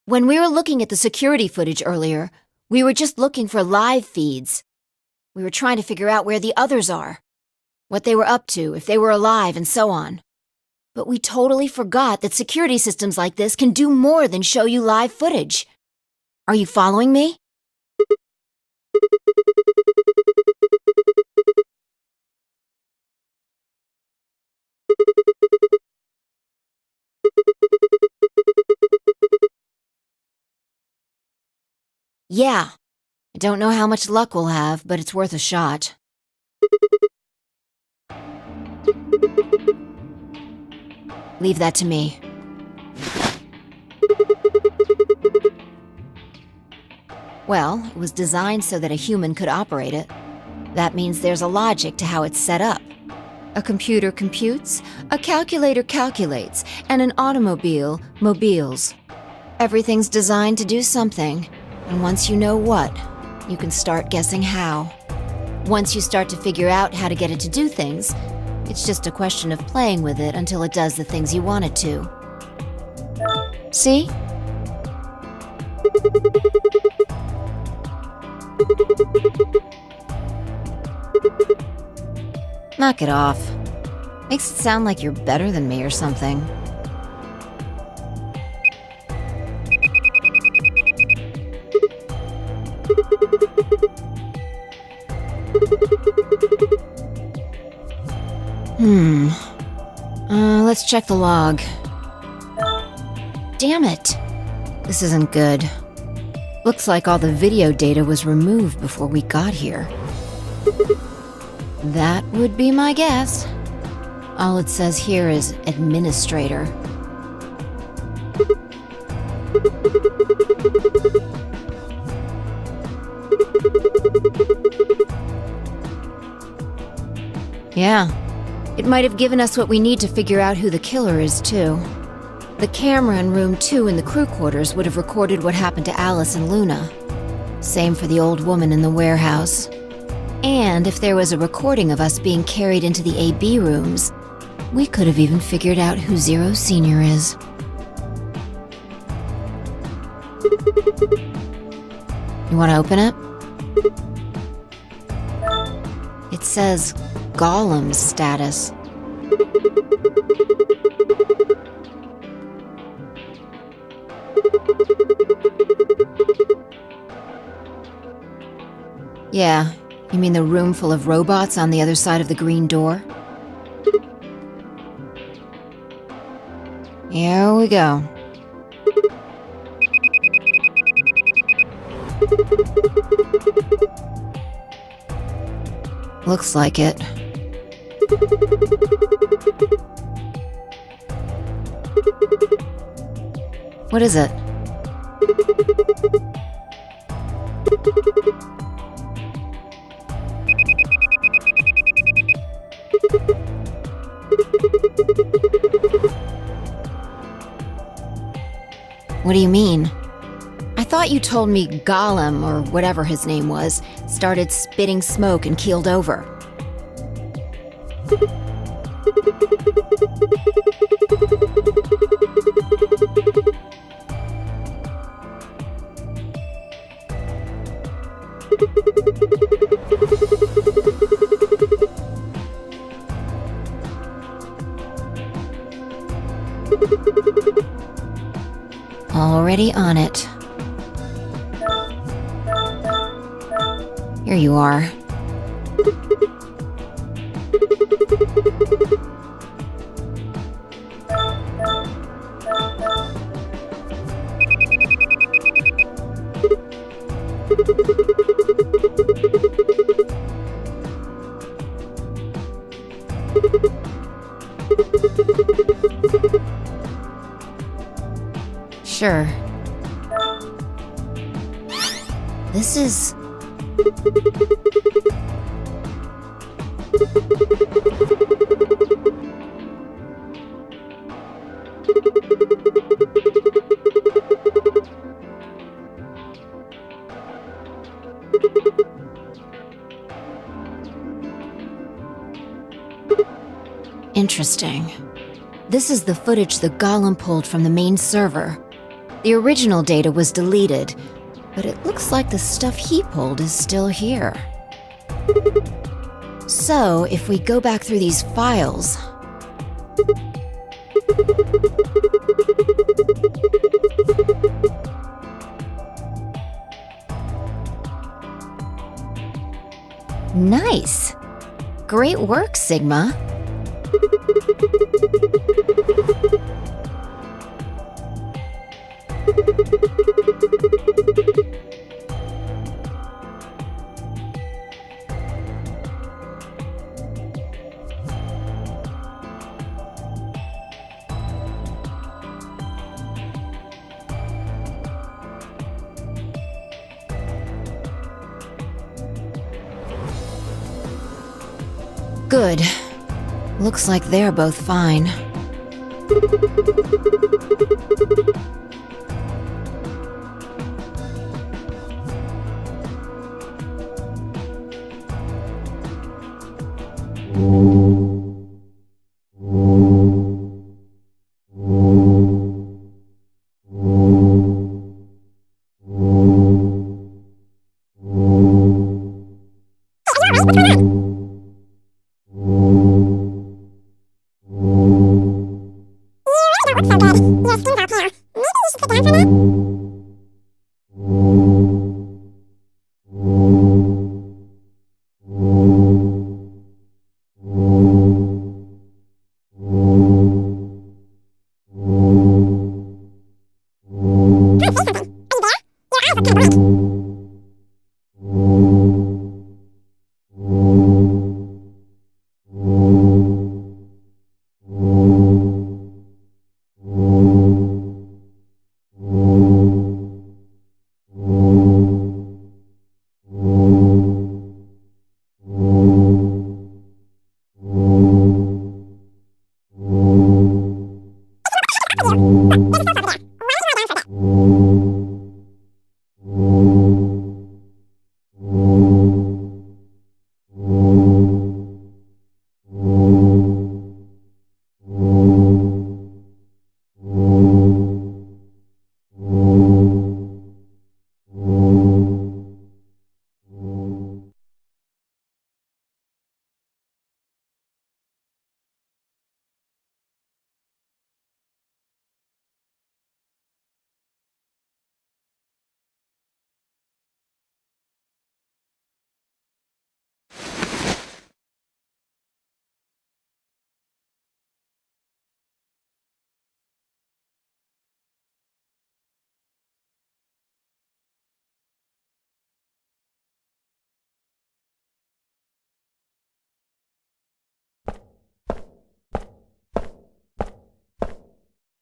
When we were looking at the security footage earlier, we were just looking for live feeds. We were trying to figure out where the others are, what they were up to, if they were alive, and so on. But we totally forgot that security systems like this can do more than show you live footage. Are you following me? Yeah. I don't know how much luck we'll have, but it's worth a shot. Leave that to me. Well, it was designed so that a human could operate it. That means there's a logic to how it's set up. A computer computes, a calculator calculates, and an automobile mobiles. Everything's designed to do something, and once you know what, you can start guessing how. Once you start to figure out how to get it to do things, it's just a question of playing with it until it does the things you want it to. See? Knock it off. Makes it sound like you're better than me or something. Let's check the log. Damn it! This isn't good. Looks like all the video data was removed before we got here. That would be my guess. All it says here is administrator. Yeah. It might have given us what we need to figure out who the killer is, too. The camera in room 2 in the crew quarters would have recorded what happened to Alice and Luna. Same for the old woman in the warehouse. And if there was a recording of us being carried into the AB rooms, we could have even figured out who Zero Senior is. You want to open it? It says Golem's status. Yeah, you mean the room full of robots on the other side of the green door? Here we go. Looks like it. What is it? What do you mean? I thought you told me Golem, or whatever his name was, started spitting smoke and keeled over. Already on it. Here you are. Sure. This is... interesting. This is the footage the Golem pulled from the main server. The original data was deleted, but it looks like the stuff he pulled is still here. So, if we go back through these files... Nice! Great work, Sigma. Good. Looks like they're both fine.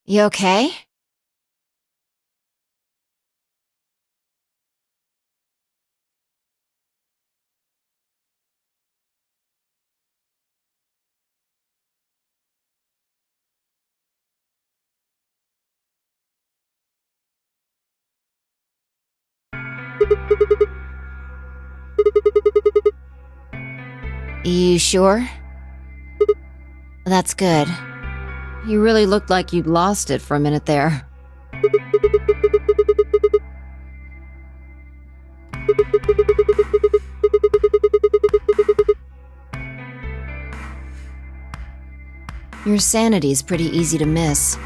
You okay? You sure? That's good. You really looked like you'd lost it for a minute there. Your sanity's pretty easy to miss.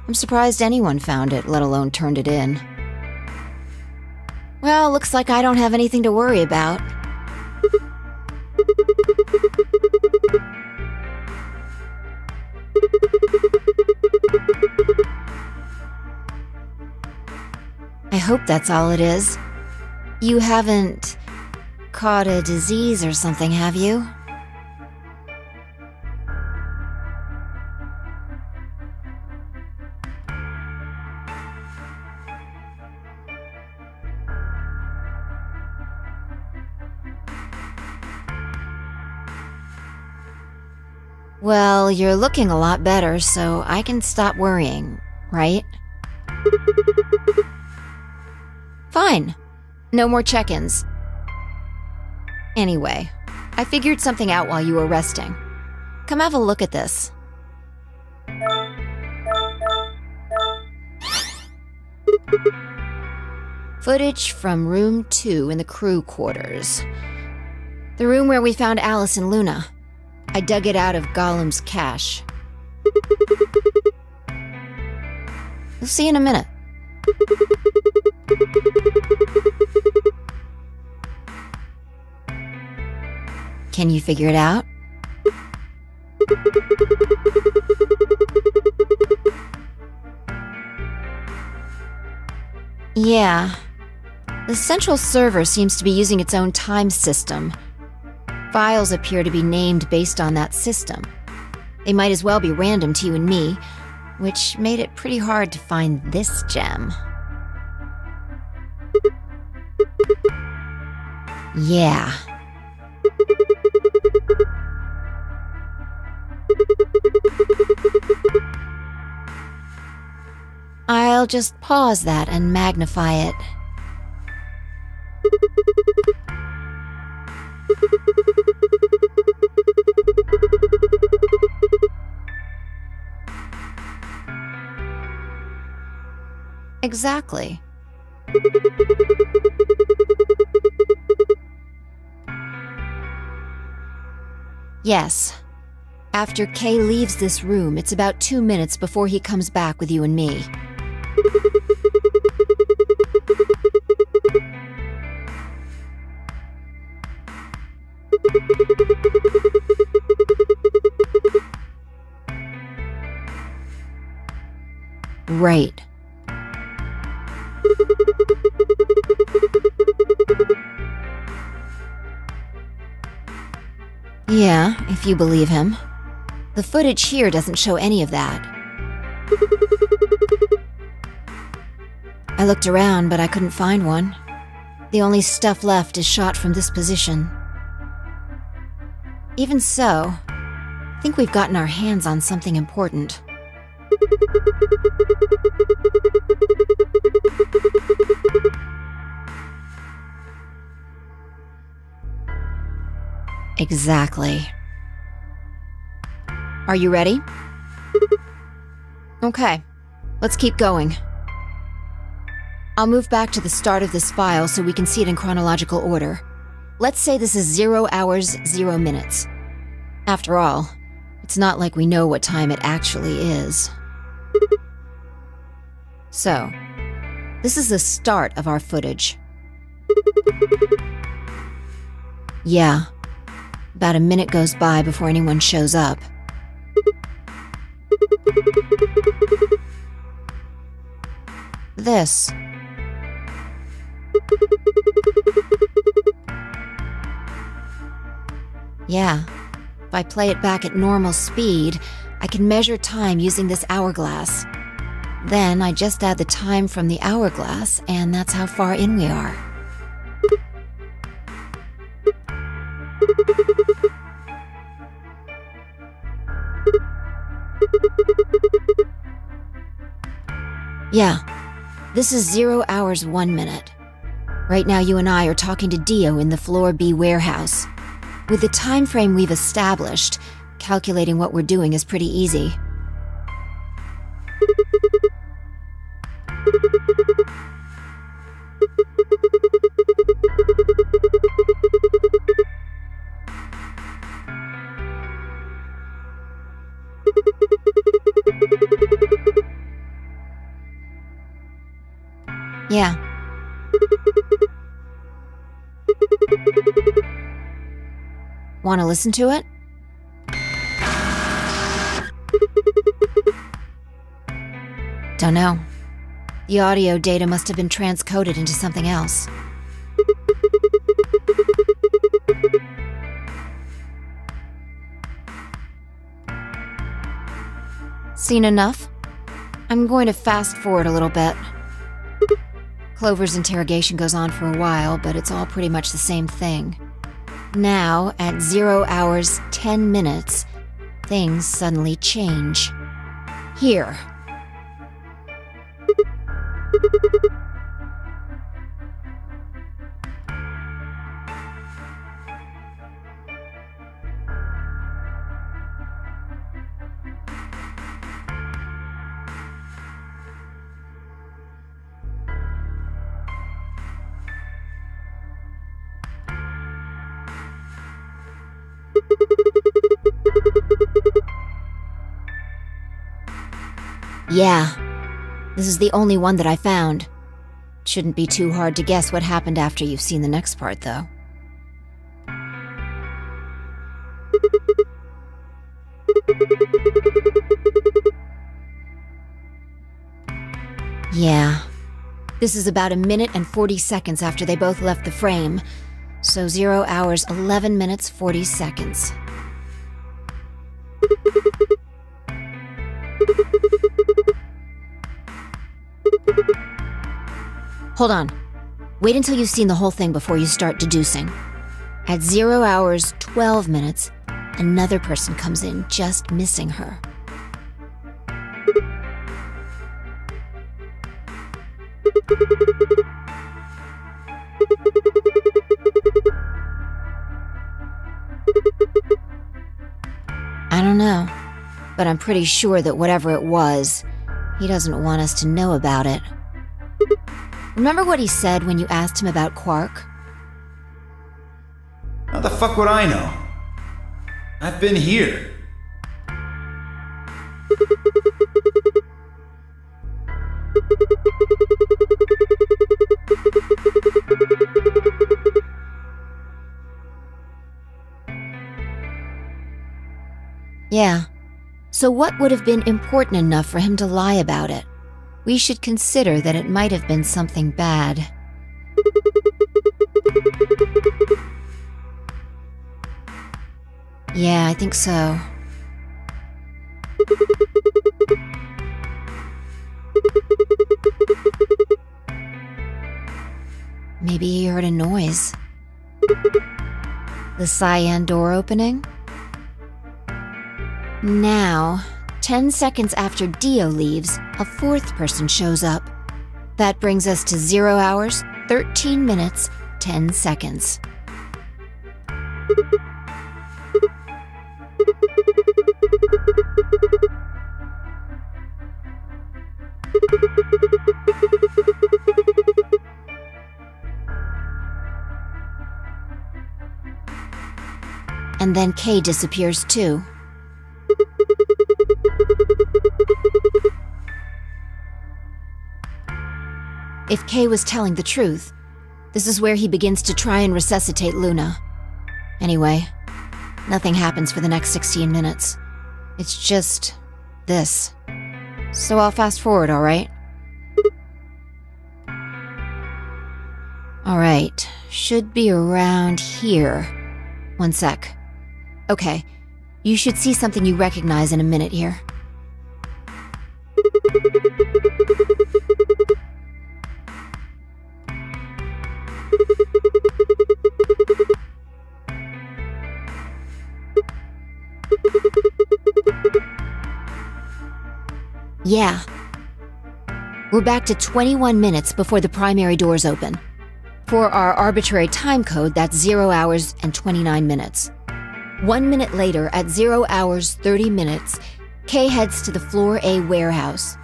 I'm surprised anyone found it, let alone turned it in. Well, looks like I don't have anything to worry about. I hope that's all it is. You haven't caught a disease or something, have you? Well, you're looking a lot better, so I can stop worrying, right? Fine. No more check-ins. Anyway, I figured something out while you were resting. Come have a look at this. Footage from room 2 in the crew quarters. The room where we found Alice and Luna. I dug it out of Gollum's cache. You'll see in a minute. Can you figure it out? Yeah. The central server seems to be using its own time system. Files appear to be named based on that system. They might as well be random to you and me, which made it pretty hard to find this gem. Yeah. I'll just pause that and magnify it. Exactly. Yes. After Kay leaves this room, it's about 2 minutes before he comes back with you and me. Right. Yeah, if you believe him. The footage here doesn't show any of that. I looked around, but I couldn't find one. The only stuff left is shot from this position. Even so, I think we've gotten our hands on something important. Exactly. Are you ready? Okay, let's keep going. I'll move back to the start of this file so we can see it in chronological order. Let's say this is 0 hours, 0 minutes. After all, it's not like we know what time it actually is. So, this is the start of our footage. Yeah. About a minute goes by before anyone shows up. This. Yeah. If I play it back at normal speed, I can measure time using this hourglass. Then I just add the time from the hourglass, and that's how far in we are. Yeah, this is 0 hours, 1 minute. Right now you and I are talking to Dio in the Floor B warehouse. With the time frame we've established, calculating what we're doing is pretty easy. Yeah. Want to listen to it? Don't know. The audio data must have been transcoded into something else. Seen enough? I'm going to fast forward a little bit. Clover's interrogation goes on for a while, but it's all pretty much the same thing. Now, at 0 hours, 10 minutes, things suddenly change. Here. Yeah. This is the only one that I found. Shouldn't be too hard to guess what happened after you've seen the next part, though. Yeah. This is about 1 minute and 40 seconds after they both left the frame. So 0 hours, 11 minutes, 40 seconds. Hold on. Wait until you've seen the whole thing before you start deducing. At 0 hours, 12 minutes, another person comes in, just missing her. I don't know, but I'm pretty sure that whatever it was, he doesn't want us to know about it. Remember what he said when you asked him about Quark? How the fuck would I know? I've been here. Yeah. So what would have been important enough for him to lie about it? We should consider that it might have been something bad. Yeah, I think so. Maybe he heard a noise. The cyan door opening? Now, 10 seconds after Dio leaves, a fourth person shows up. That brings us to 0 hours, 13 minutes, 10 seconds. And then Kay disappears too. If Kay was telling the truth, this is where he begins to try and resuscitate Luna. Anyway, nothing happens for the next 16 minutes. It's just this. So I'll fast forward, alright? Alright, should be around here. One sec. Okay, you should see something you recognize in a minute here. Yeah. We're back to 21 minutes before the primary doors open. For our arbitrary time code, that's 0 hours and 29 minutes. 1 minute later, at 0 hours 30 minutes, Kay heads to the Floor A warehouse.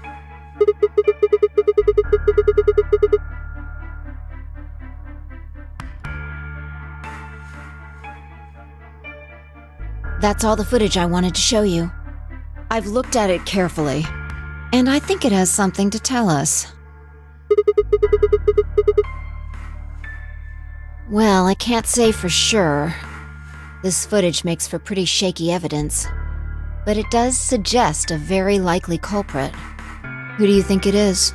That's all the footage I wanted to show you. I've looked at it carefully, and I think it has something to tell us. Well, I can't say for sure. This footage makes for pretty shaky evidence, but it does suggest a very likely culprit. Who do you think it is?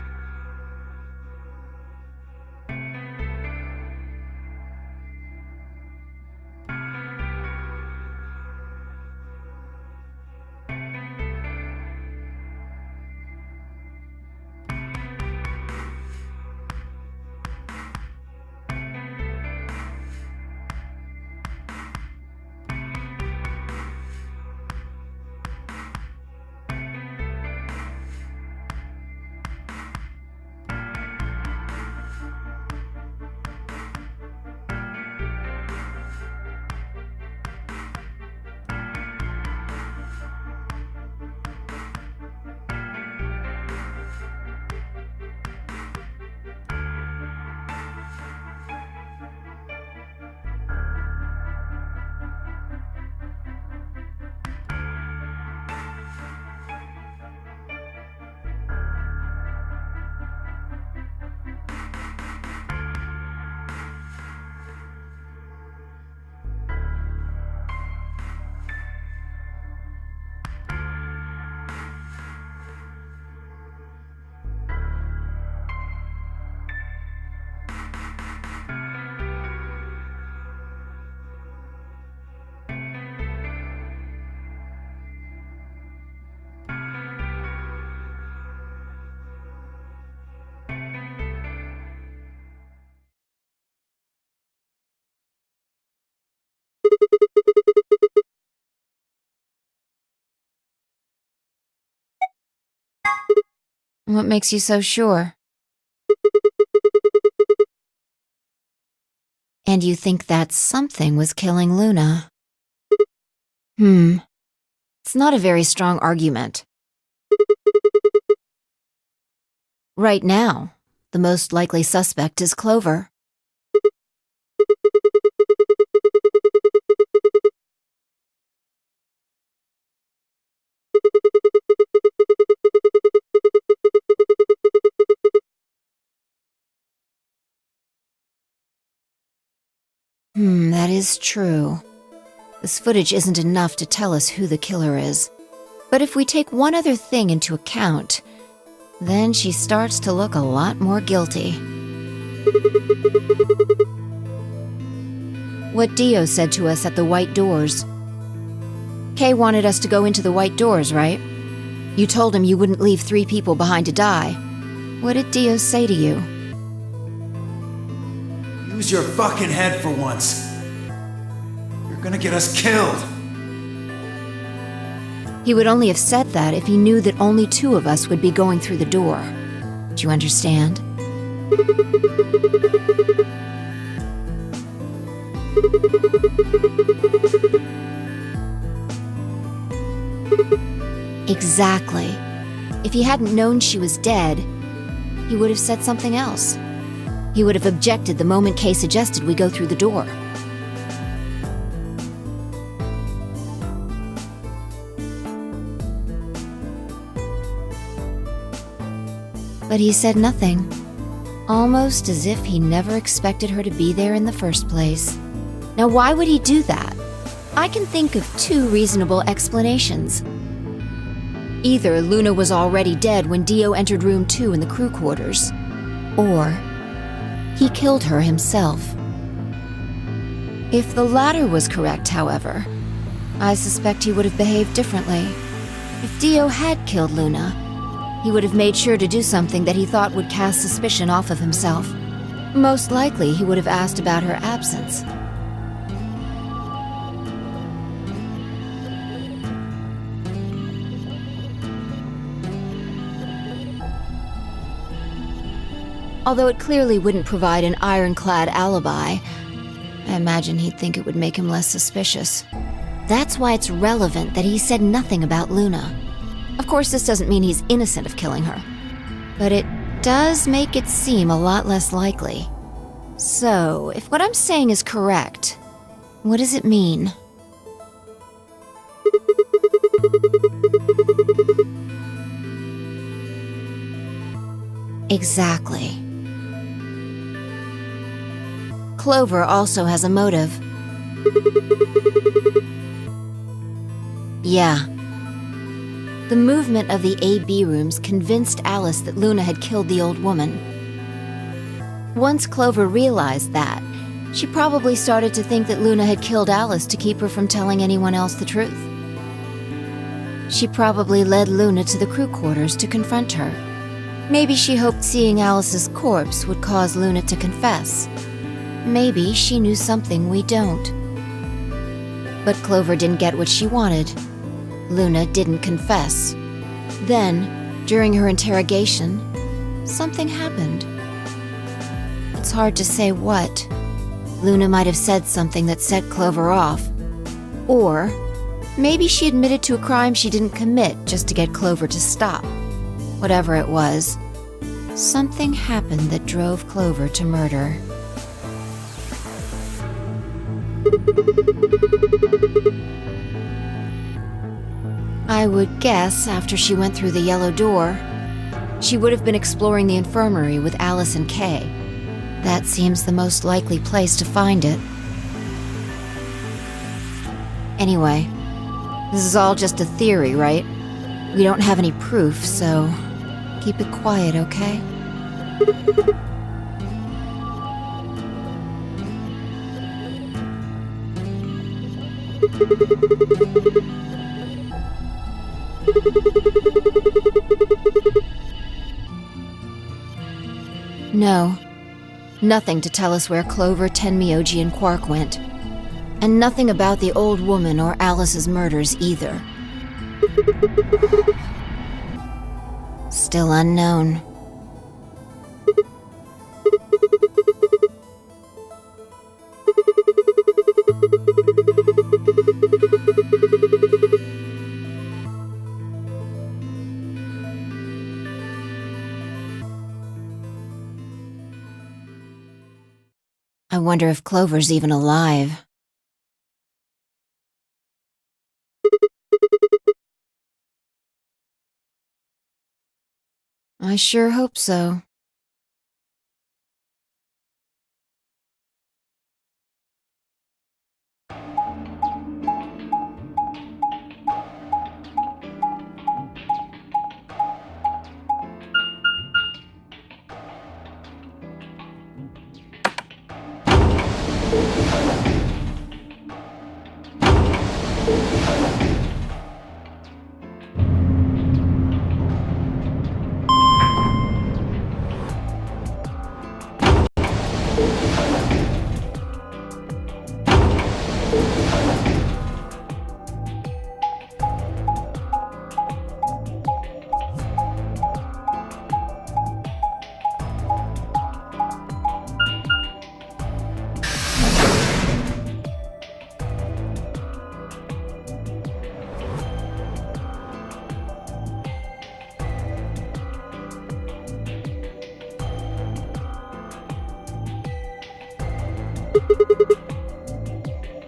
What makes you so sure? And you think that something was killing Luna? It's not a very strong argument. Right now, the most likely suspect is Clover. That is true. This footage isn't enough to tell us who the killer is. But if we take one other thing into account, then she starts to look a lot more guilty. What Dio said to us at the White Doors. Kay wanted us to go into the White Doors, right? You told him you wouldn't leave 3 people behind to die. What did Dio say to you? Use your fucking head for once. You're gonna get us killed. He would only have said that if he knew that only 2 of us would be going through the door. Do you understand? Exactly. If he hadn't known she was dead, he would have said something else. He would have objected the moment Kay suggested we go through the door. But he said nothing, almost as if he never expected her to be there in the first place. Now, why would he do that? I can think of 2 reasonable explanations. Either Luna was already dead when Dio entered room 2 in the crew quarters, or he killed her himself. If the latter was correct, however, I suspect he would have behaved differently. If Dio had killed Luna, he would have made sure to do something that he thought would cast suspicion off of himself. Most likely, he would have asked about her absence. Although it clearly wouldn't provide an ironclad alibi, I imagine he'd think it would make him less suspicious. That's why it's relevant that he said nothing about Luna. Of course, this doesn't mean he's innocent of killing her, but it does make it seem a lot less likely. So, if what I'm saying is correct, what does it mean? Exactly. Clover also has a motive. Yeah. The movement of the A-B rooms convinced Alice that Luna had killed the old woman. Once Clover realized that, she probably started to think that Luna had killed Alice to keep her from telling anyone else the truth. She probably led Luna to the crew quarters to confront her. Maybe she hoped seeing Alice's corpse would cause Luna to confess. Maybe she knew something we don't. But Clover didn't get what she wanted. Luna didn't confess. Then, during her interrogation, something happened. It's hard to say what. Luna might have said something that set Clover off. Or maybe she admitted to a crime she didn't commit just to get Clover to stop. Whatever it was, something happened that drove Clover to murder. I would guess after she went through the yellow door, she would have been exploring the infirmary with Alice and Kay. That seems the most likely place to find it. Anyway, this is all just a theory, right? We don't have any proof, so keep it quiet, okay? No. Nothing to tell us where Clover, Tenmyoji, and Quark went. And nothing about the old woman or Alice's murders either. Still unknown. I wonder if Clover's even alive. I sure hope so.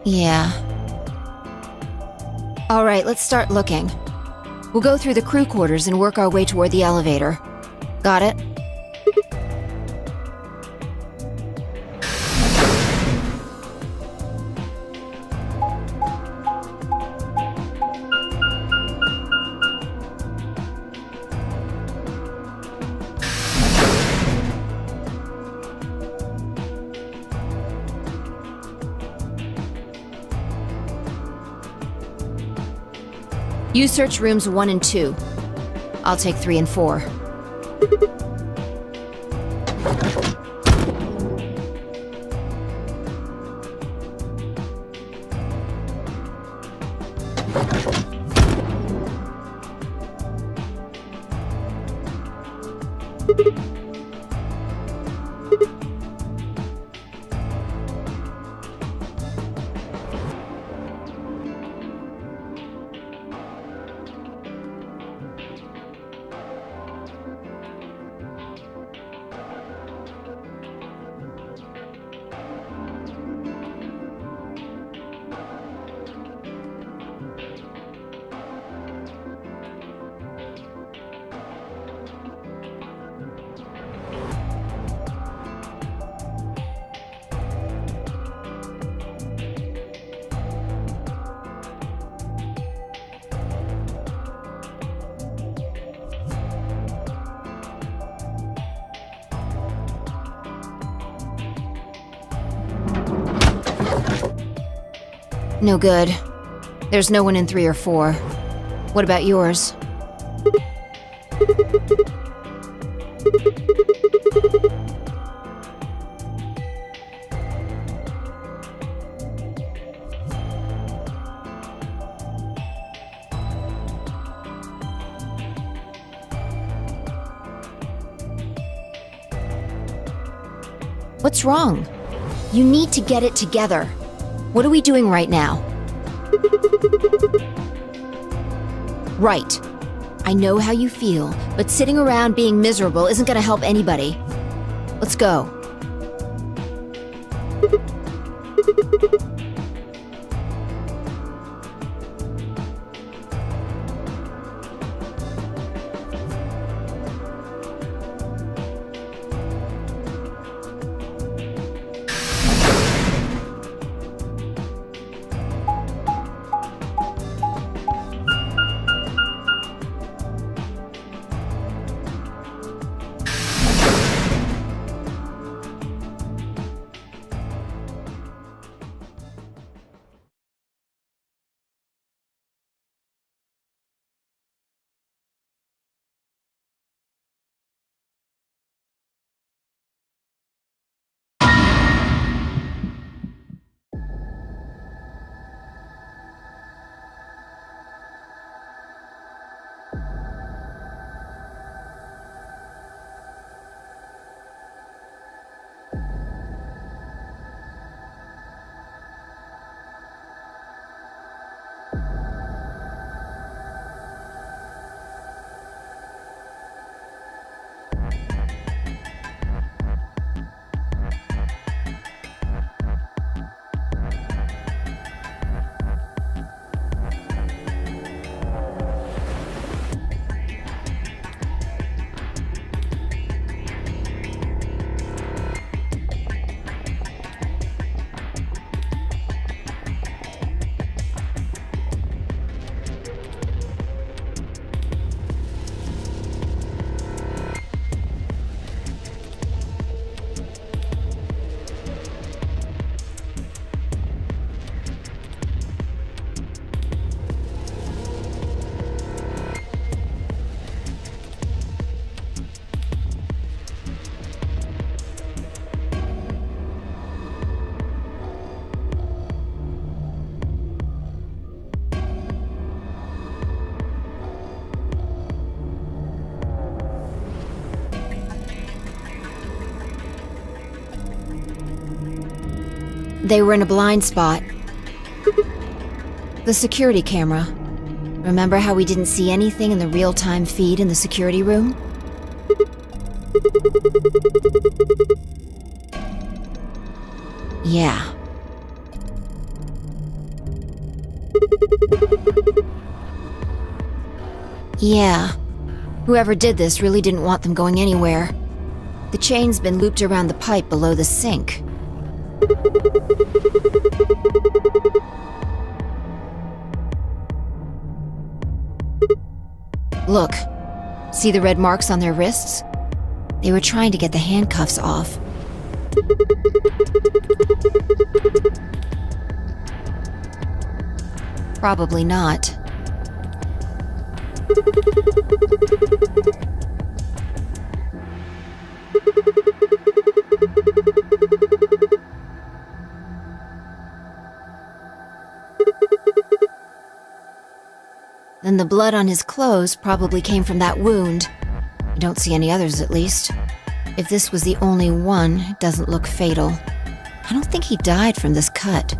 Yeah. All right, let's start looking. We'll go through the crew quarters and work our way toward the elevator. Got it? You search rooms 1 and 2. I'll take 3 and 4. No good. There's no one in 3 or 4. What about yours? What's wrong? You need to get it together. What are we doing right now? Right. I know how you feel, but sitting around being miserable isn't gonna help anybody. Let's go. They were in a blind spot. The security camera. Remember how we didn't see anything in the real-time feed in the security room? Yeah. Yeah. Whoever did this really didn't want them going anywhere. The chain's been looped around the pipe below the sink. Look. See the red marks on their wrists? They were trying to get the handcuffs off. Probably not. Then the blood on his clothes probably came from that wound. I don't see any others, at least. If this was the only one, it doesn't look fatal. I don't think he died from this cut.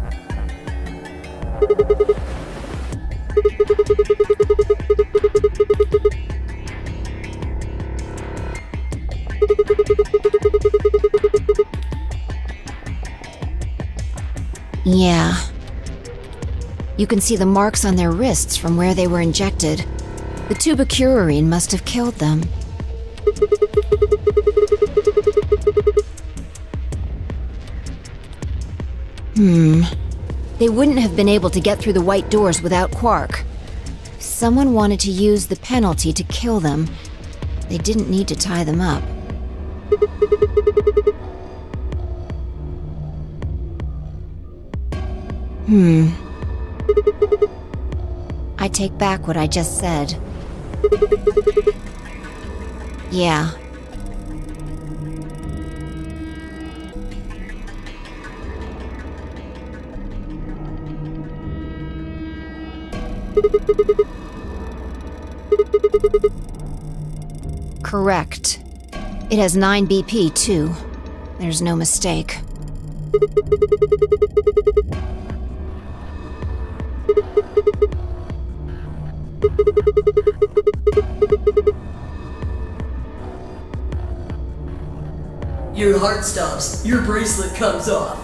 Yeah. You can see the marks on their wrists from where they were injected. The tubocurarine must have killed them. They wouldn't have been able to get through the white doors without Quark. If someone wanted to use the penalty to kill them, they didn't need to tie them up. I take back what I just said. Yeah. Correct. It has 9 BP, too. There's no mistake. Your heart stops. Your bracelet comes off.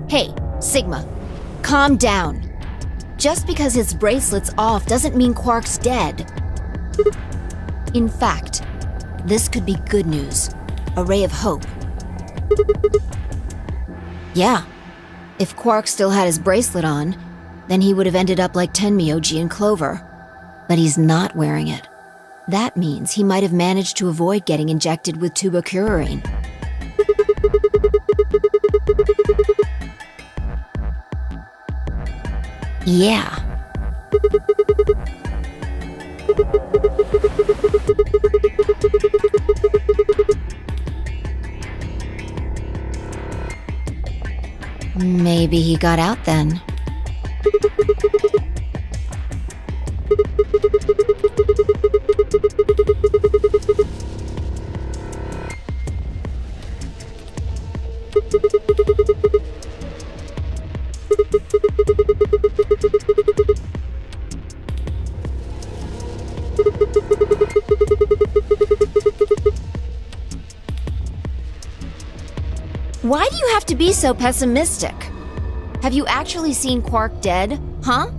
Hey, Sigma, calm down. Just because his bracelet's off doesn't mean Quark's dead. In fact, this could be good news. A ray of hope. Yeah. If Quark still had his bracelet on, then he would have ended up like Tenmyoji and Clover. But he's not wearing it. That means he might have managed to avoid getting injected with tubocurarine. Yeah. Maybe he got out then. Why do you have to be so pessimistic? Have you actually seen Quark dead, huh?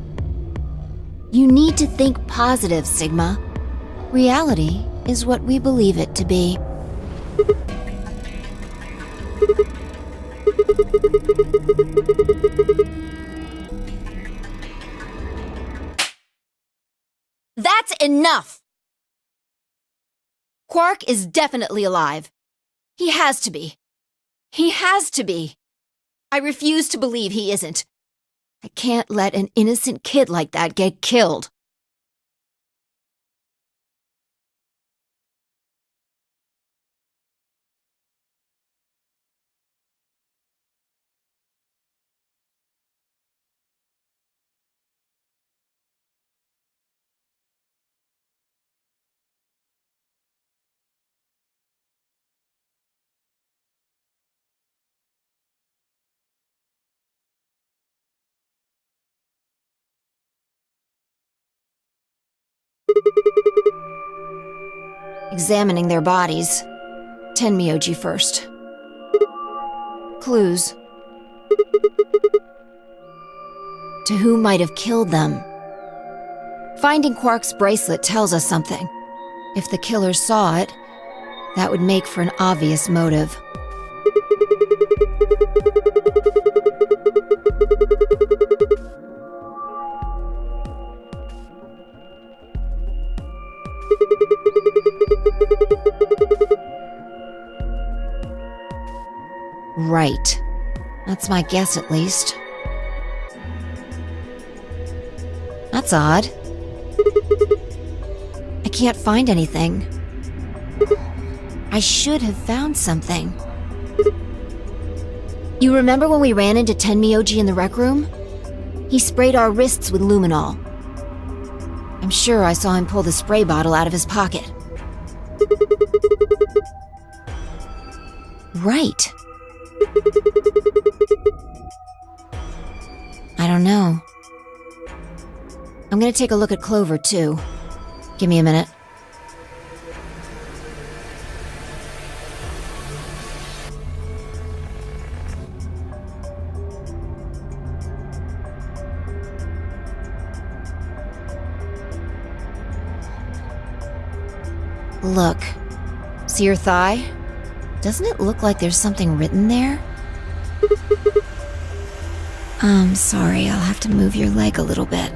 You need to think positive, Sigma. Reality is what we believe it to be. That's enough! Quark is definitely alive. He has to be. He has to be. I refuse to believe he isn't. I can't let an innocent kid like that get killed. Examining their bodies. Tenmyoji first. Clues. To who might have killed them? Finding Quark's bracelet tells us something. If the killer saw it, that would make for an obvious motive. Right. That's my guess, at least. That's odd. I can't find anything. I should have found something. You remember when we ran into Tenmyoji in the rec room? He sprayed our wrists with luminol. I'm sure I saw him pull the spray bottle out of his pocket. Right. I don't know. I'm gonna take a look at Clover, too. Give me a minute. Look. See your thigh? Doesn't it look like there's something written there? Sorry, I'll have to move your leg a little bit.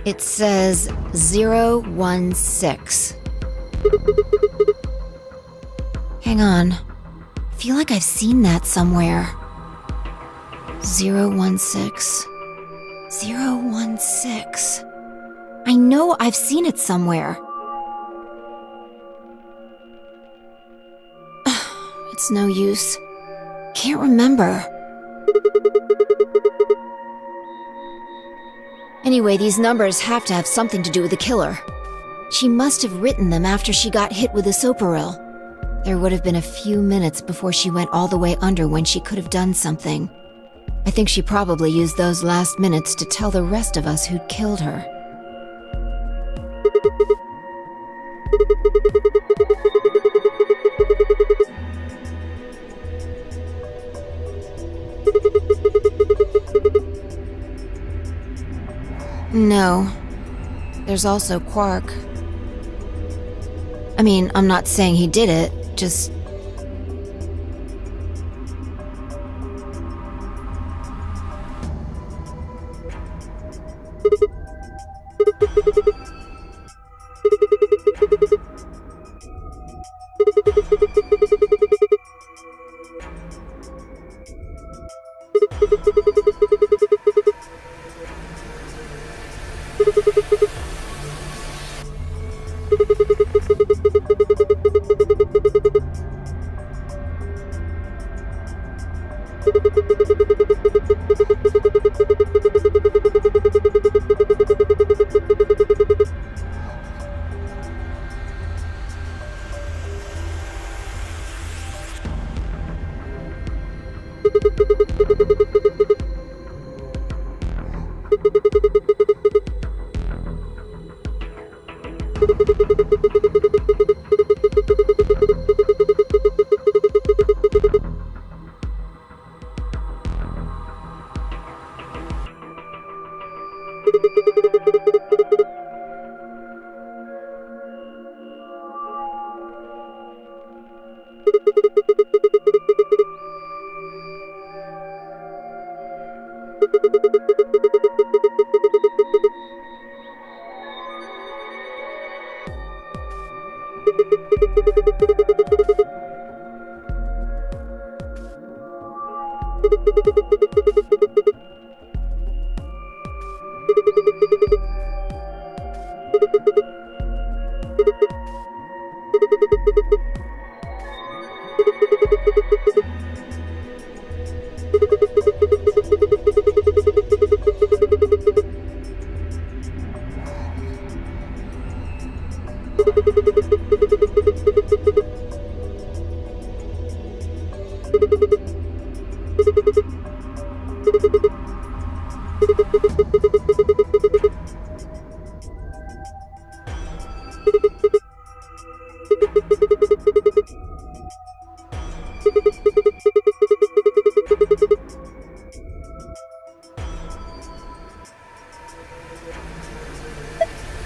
It says 016. Hang on. I feel like I've seen that somewhere. 016. 016. I know I've seen it somewhere. It's no use. Can't remember. Anyway, these numbers have to have something to do with the killer. She must have written them after she got hit with the soparil. There would have been a few minutes before she went all the way under when she could have done something. I think she probably used those last minutes to tell the rest of us who'd killed her. No. There's also Quark. I mean, I'm not saying he did it, just...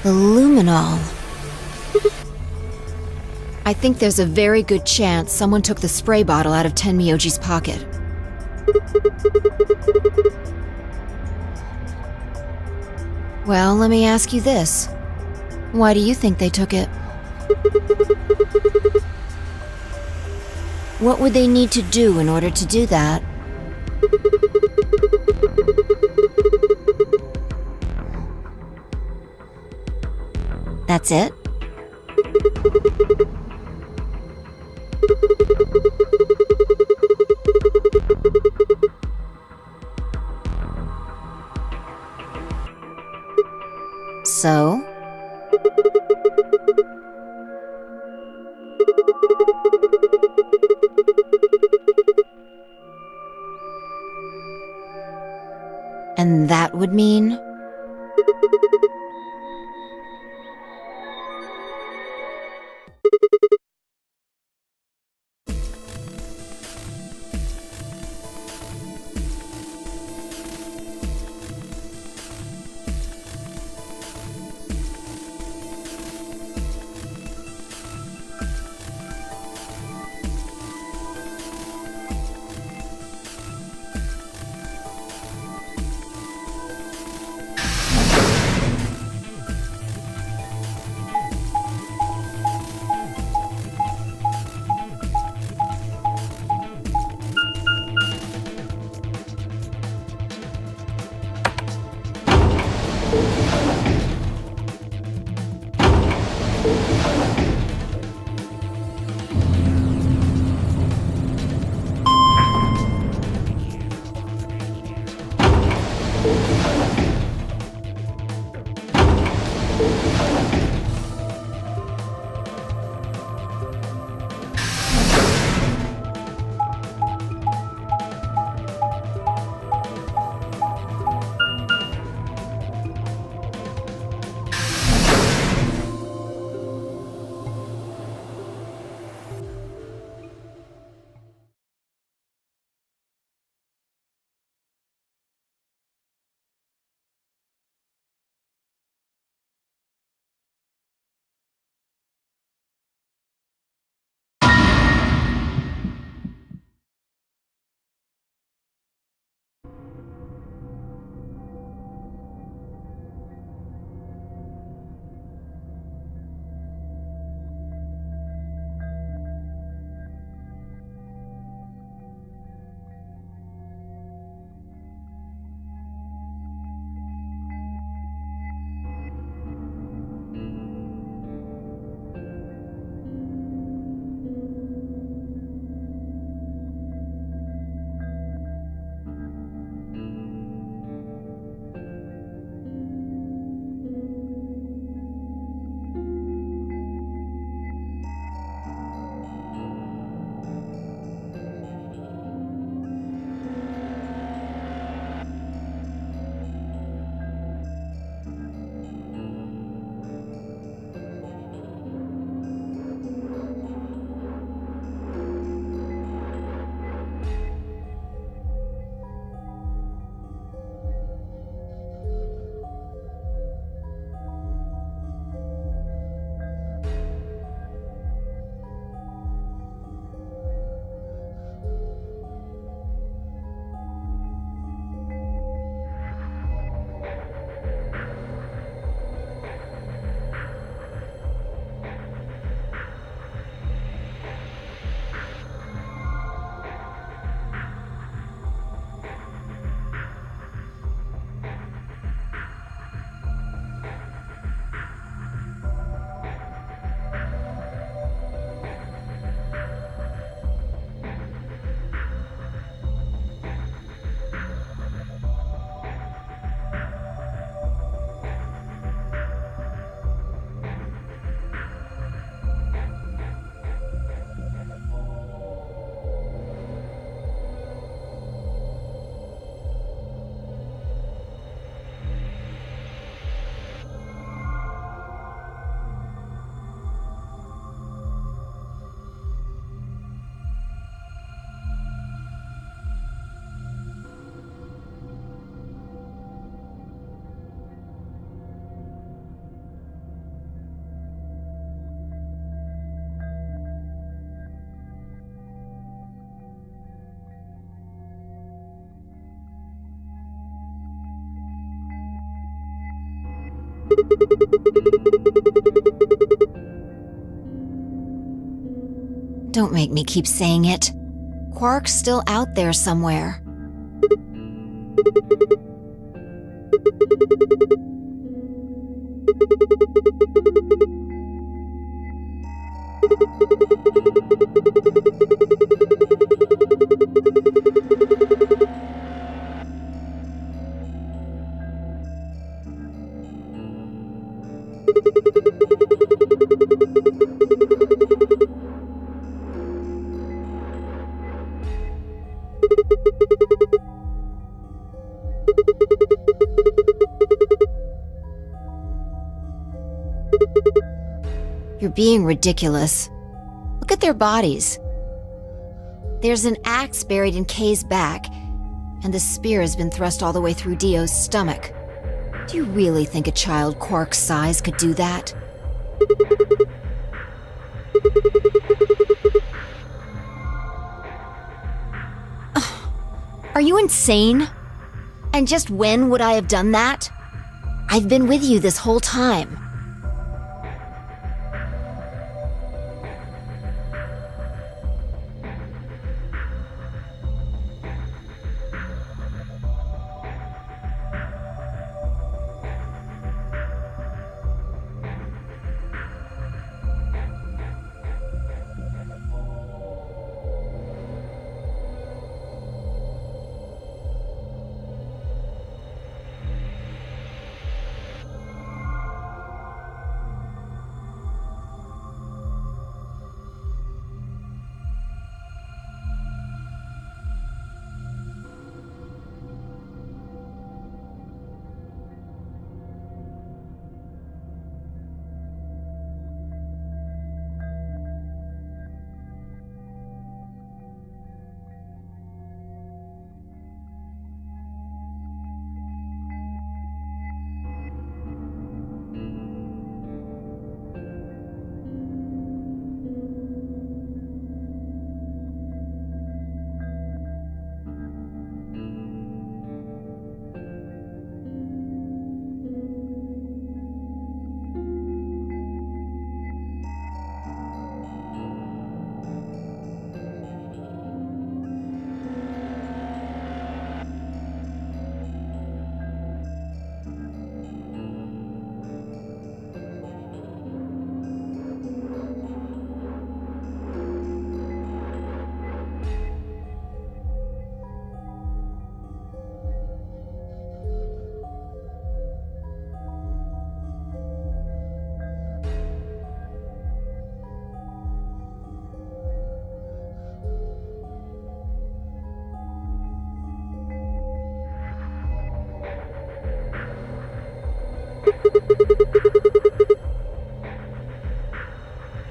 The luminol. I think there's a very good chance someone took the spray bottle out of Tenmyoji's pocket. Well, let me ask you this. Why do you think they took it? What would they need to do in order to do that? That's it? So? And that would mean? Don't make me keep saying it. Quark's still out there somewhere. You're being ridiculous. Look at their bodies. There's an axe buried in Kay's back, and the spear has been thrust all the way through Dio's stomach. Do you really think a child Quark's size could do that? Are you insane? And just when would I have done that? I've been with you this whole time.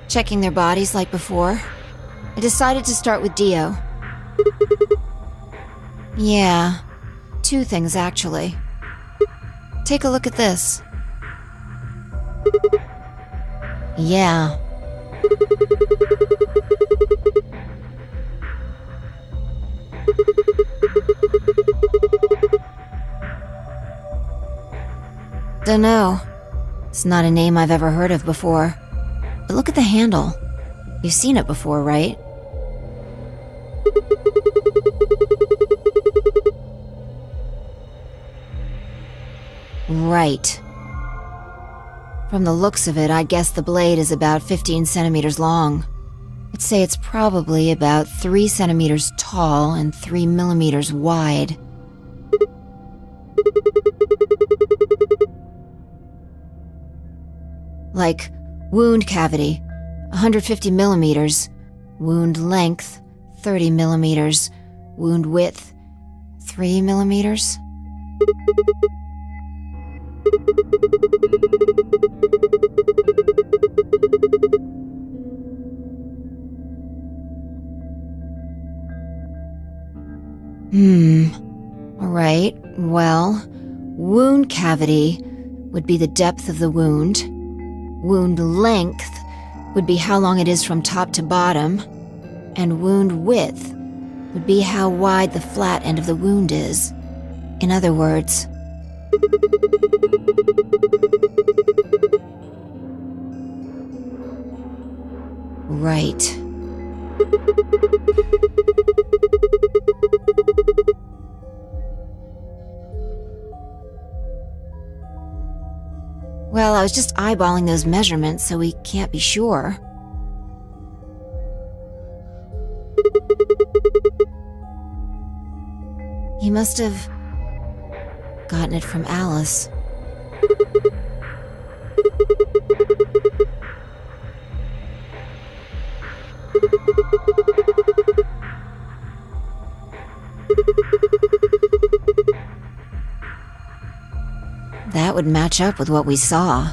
Checking their bodies like before, I decided to start with Dio. Yeah, two things actually. Take a look at this. Yeah. Dunno. It's not a name I've ever heard of before. But look at the handle. You've seen it before, right? Right. From the looks of it, I'd guess the blade is about 15 centimeters long. I'd say it's probably about 3 centimeters tall and 3 millimeters wide. Like, wound cavity, 150 millimeters. Wound length, 30 millimeters. Wound width, 3 millimeters. Alright, well, wound cavity would be the depth of the wound. Wound length would be how long it is from top to bottom. And wound width would be how wide the flat end of the wound is. In other words, Right. Well, I was just eyeballing those measurements, so we can't be sure. He must have gotten it from Alice. That would match up with what we saw.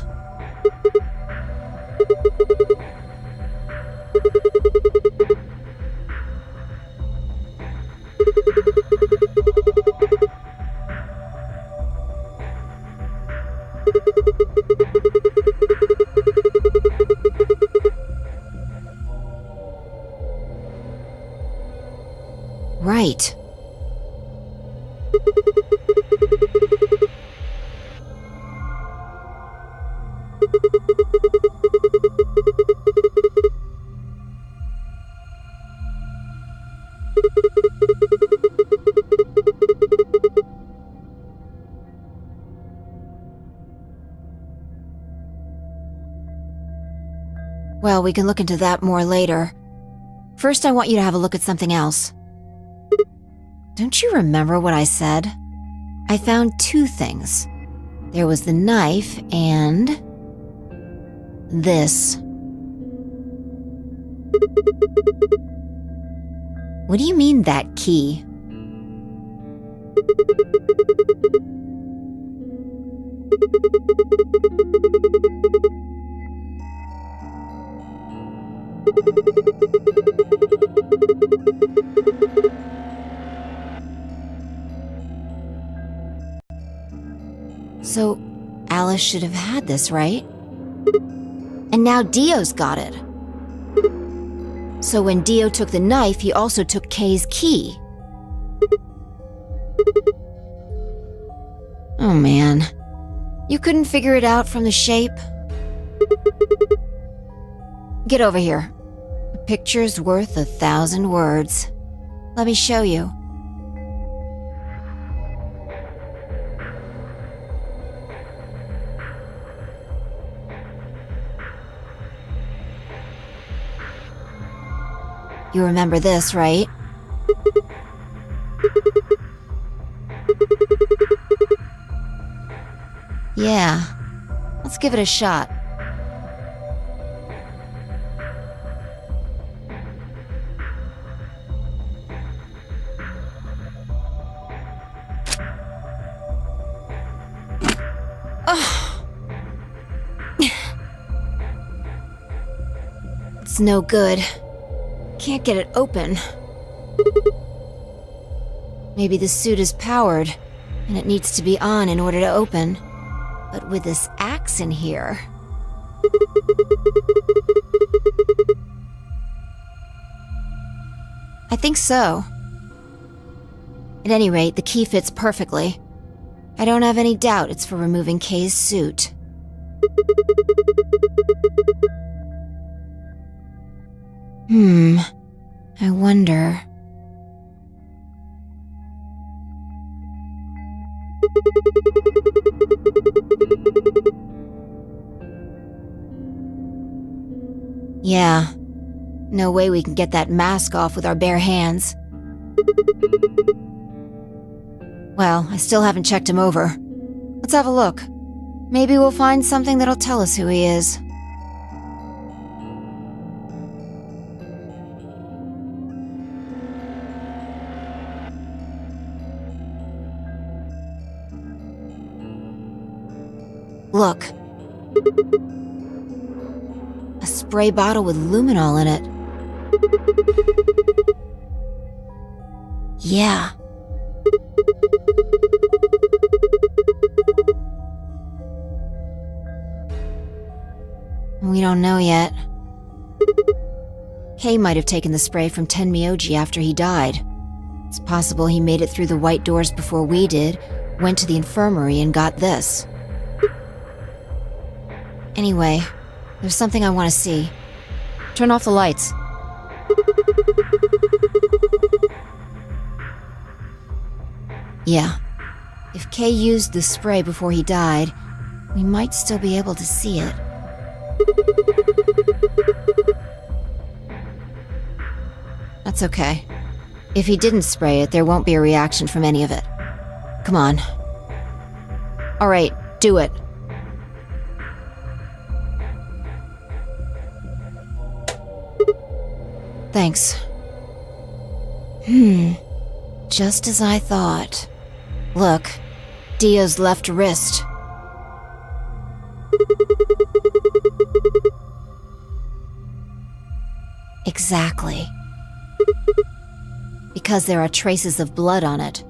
Right. Well, we can look into that more later. First, I want you to have a look at something else. Don't you remember what I said? I found two things. There was the knife and this. What do you mean, that key? So, Alice should have had this, right? And now Dio's got it. So when Dio took the knife, he also took Kay's key. Oh man. You couldn't figure it out from the shape? Get over here. A picture's worth 1,000 words. Let me show you. You remember this, right? Yeah. Let's give it a shot. It's no good. Can't get it open. Maybe the suit is powered, and it needs to be on in order to open. But with this axe in here... I think so. At any rate, the key fits perfectly. I don't have any doubt it's for removing Kay's suit. I wonder... Yeah. No way we can get that mask off with our bare hands. Well, I still haven't checked him over. Let's have a look. Maybe we'll find something that'll tell us who he is. Look. A spray bottle with luminol in it. Yeah. We don't know yet. Kay might have taken the spray from Tenmyoji after he died. It's possible he made it through the white doors before we did, went to the infirmary and got this. Anyway, there's something I want to see. Turn off the lights. Yeah. If Kay used the spray before he died, we might still be able to see it. That's okay. If he didn't spray it, there won't be a reaction from any of it. Come on. All right, do it. Thanks. Just as I thought. Look, Dio's left wrist. Exactly. Because there are traces of blood on it.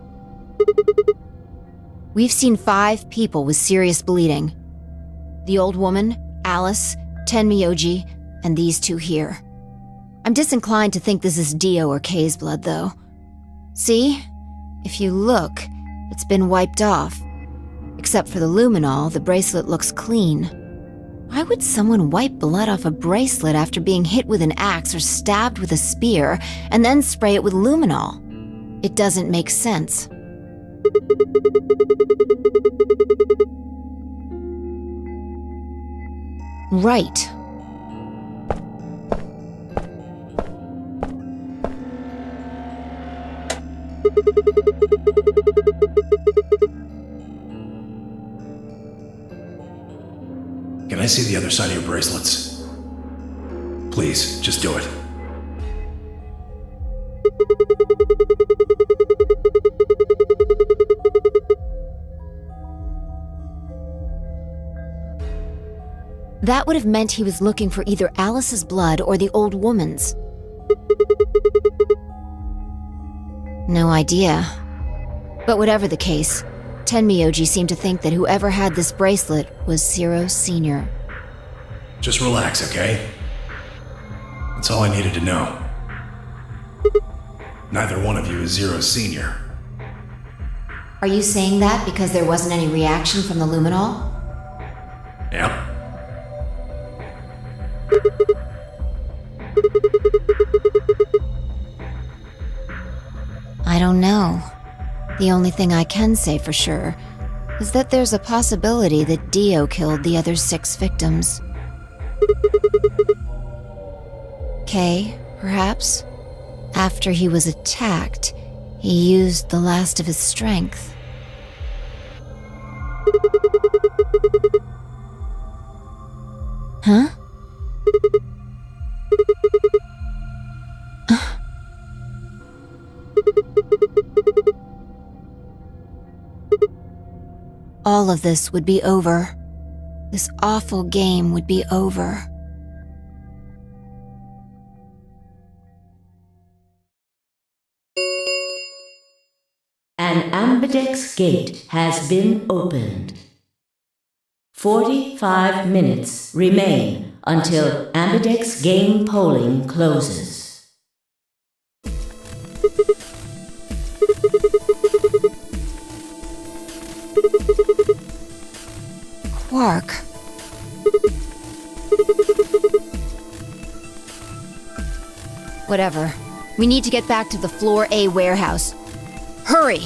We've seen 5 people with serious bleeding. The old woman, Alice, Tenmyoji, and these 2 here. I'm disinclined to think this is Dio or Kay's blood, though. See? If you look, it's been wiped off. Except for the luminol, the bracelet looks clean. Why would someone wipe blood off a bracelet after being hit with an axe or stabbed with a spear, and then spray it with luminol? It doesn't make sense. Right. Can I see the other side of your bracelets? Please, just do it. That would have meant he was looking for either Alice's blood or the old woman's. No idea. But whatever the case, Tenmyoji seemed to think that whoever had this bracelet was Zero Sr. Just relax, okay? That's all I needed to know. Neither one of you is Zero Sr. Are you saying that because there wasn't any reaction from the luminol? Yep. I don't know. The only thing I can say for sure is that there's a possibility that Dio killed the other 6 victims. Kay, perhaps? After he was attacked, he used the last of his strength. Huh? All of this would be over. This awful game would be over. An ambidex gate has been opened. 45 minutes remain until ambidex game polling closes. Quark. Whatever. We need to get back to the Floor A warehouse. Hurry!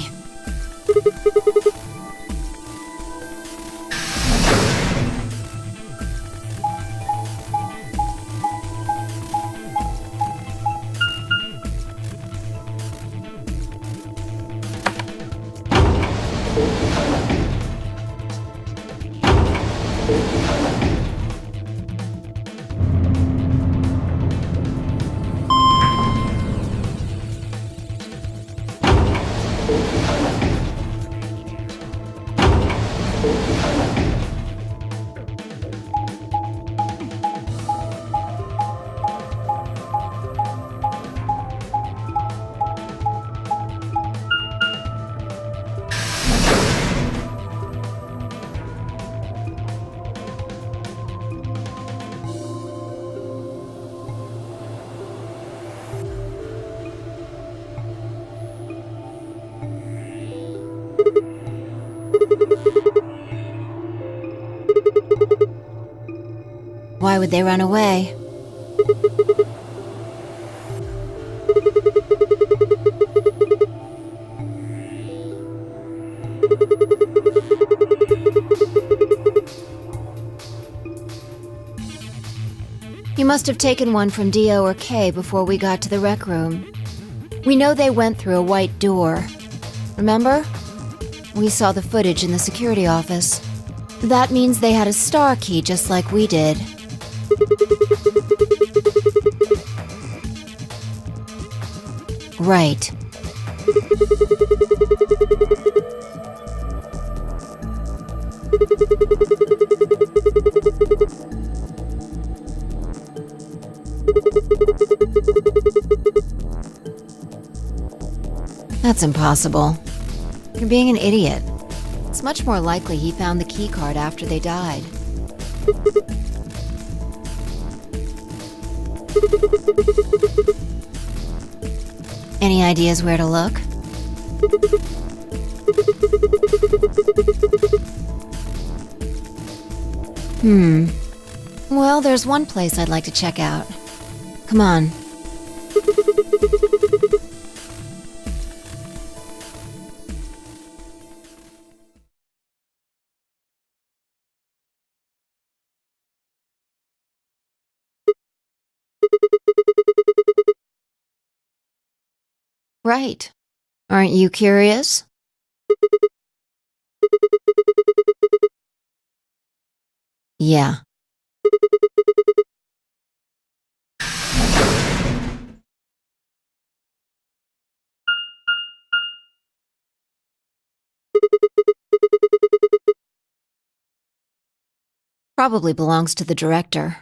Why would they run away? You must have taken one from Dio or Kay before we got to the rec room. We know they went through a white door. Remember? We saw the footage in the security office. That means they had a star key just like we did. Right. That's impossible. You're being an idiot. It's much more likely he found the key card after they died. Any ideas where to look? Well, there's one place I'd like to check out. Come on. Right. Aren't you curious? Yeah. Probably belongs to the director.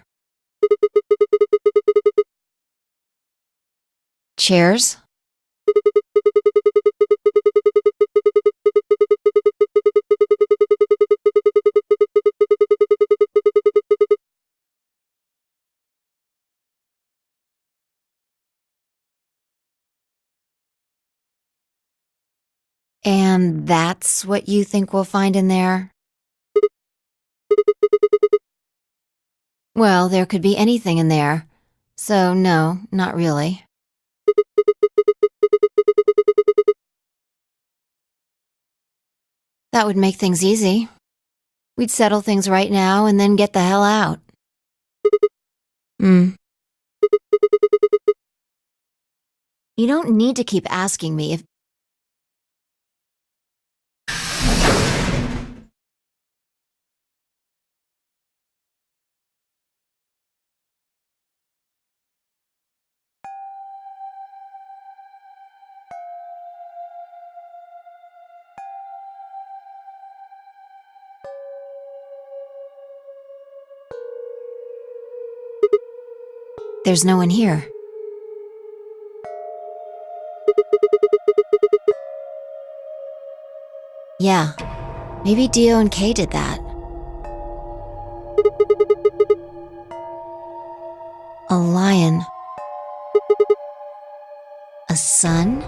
Chairs? And that's what you think we'll find in there? Well, there could be anything in there. So no, not really. That would make things easy. We'd settle things right now and then get the hell out. You don't need to keep asking me if... There's no one here. Yeah, maybe Dio and Kay did that. A lion. A sun?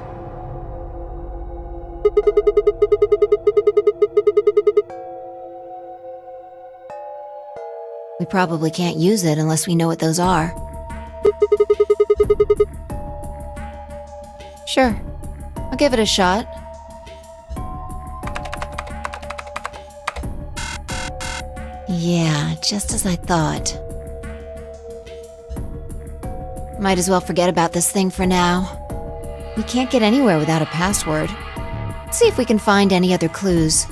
We probably can't use it unless we know what those are. Sure, I'll give it a shot. Yeah, just as I thought. Might as well forget about this thing for now. We can't get anywhere without a password. Let's see if we can find any other clues.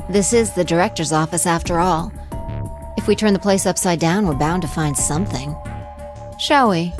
This is the director's office after all. If we turn the place upside down, we're bound to find something. Shall we?